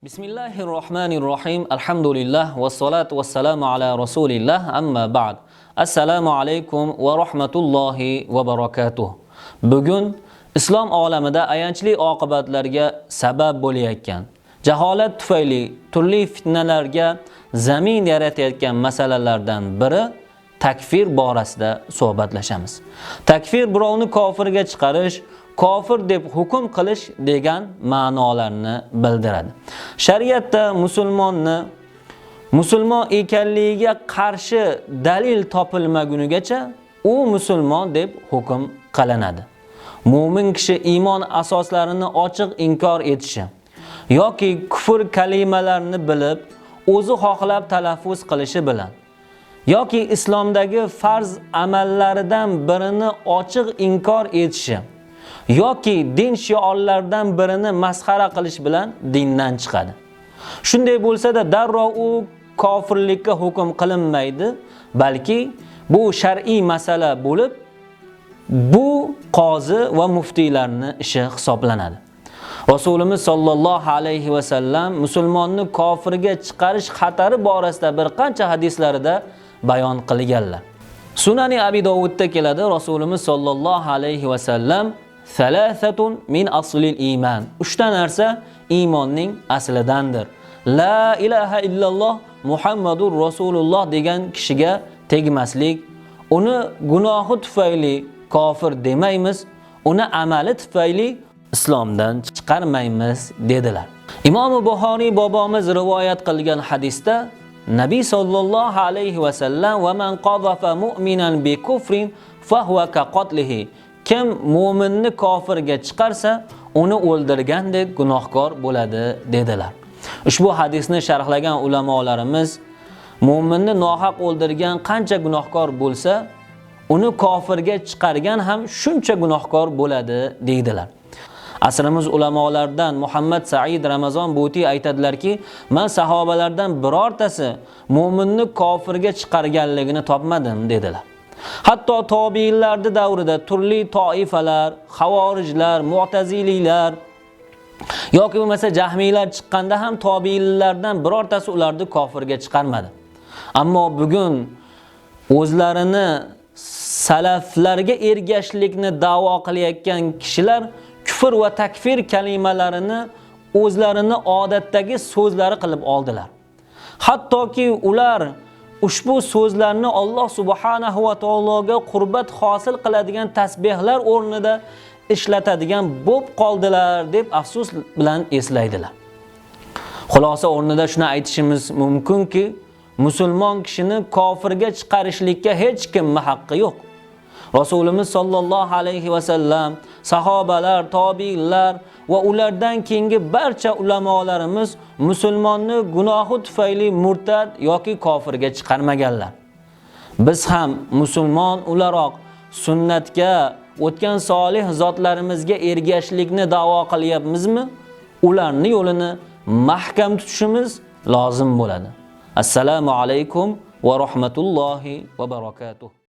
Bismillahirrohmanirrohim. Alhamdulillah vassalatu vassalamu ala rasulillah amma ba'd. Assalomu alaykum va rahmatullohi va barakatuh. Bugun islom olamida ayanchli oqibatlarga sabab bo'layotgan, jaholat tufayli turli fitnalarga zamin yaratayotgan masalalardan biri takfir borasida suhbatlashamiz. Takfir birovni kofirga chiqarish, kofir deb hukm qilish degan ma'nolarni bildiradi. Shariatda musulmon ekanligiga qarshi dalil topilmagunigacha u musulmon deb hukm qilinadi. Mu'min kishi iymon asoslarini ochiq inkor etishi yoki kufr kalimalarini bilib, o'zi xohlab talaffuz qilishi bilan yoki islomdagi farz amallaridan birini ochiq inkor etishi yoki din shiorlaridan birini masxara qilish bilan dindan chiqadi. Shunday bo'lsa-da darrov u kofirlikka hukm qilinmaydi, balki bu shar'iy masala bo'lib, bu qozi va muftiylarning ishi hisoblanadi. Rasulimiz sollallohu alayhi va sallam musulmonni kofirga chiqarish xatari borasida bir qancha hadislarida bayon qilganlar. Sunani Abi Dovudda keladi, Rasulimiz sollallohu alayhi va sallam Salasatun min aslil iman. 3 ta narsa iymonning aslidandir. La ilaha illalloh Muhammadur Rasululloh degan kishiga tegmaslik, uni gunohi tufayli kofir demaymiz, uni amali tufayli islomdan chiqarmaymiz dedilar. Imom Buxoriy bobomiz rivoyat qilgan hadisda Nabiy sallallohu alayhi va sallam va man qadhafa mu'minan bi kufrin fa huwa ka qatlihi. Kim mu'minni kofirga chiqarsa, uni o'ldirgandek gunohkor bo'ladi dedilar. Ushbu hadisni sharhlagan ulamolarimiz mu'minni nohaq o'ldirgan qancha gunohkor bo'lsa, uni kofirga chiqargan ham shuncha gunohkor bo'ladi deydilar. Asrimiz ulamolaridan Muhammad Said Ramazon Buti aytadilarki, men sahobalardan birortasi mu'minni kofirga chiqarganligini topmadim dedilar. Hatto tobiinlarning davrida turli toifalar, xavorijlar, mu'taziliylar yoki bo'lmasa jahmiylar chiqqanda ham tobiinlardan birortasi ularni kofirga chiqarmadi. Ammo bugun o'zlarini salaflarga ergashlikni da'vo qilayotgan kishilar kufr va takfir kalimalarini o'zlarini odatdagi so'zlari qilib oldilar. Hattoki ular ushbu so'zlarni Alloh subhanahu va taologa qurbat hosil qiladigan tasbihlar o'rnida ishlatadigan bo'lib qoldilar deb afsus bilan eslaydilar. Xulosa o'rnida shuni aytishimiz mumkinki, musulmon kishini kofirga chiqarishlikka hech kimning haqqi yo'q. Rasulimiz sollallohu alayhi va sallam, sahobalar, tobiinlar va ulardan keyingi barcha ulamolarimiz musulmonni gunohi tufayli murtad yoki kofirga chiqarmaganlar. Biz ham musulmon o'laroq sunnatga, o'tgan solih zotlarimizga ergashlikni da'vo qilyapmizmi? Ularning yo'lini mahkam tutishimiz lozim bo'ladi. Assalomu alaykum va rahmatullohi va barakatuh.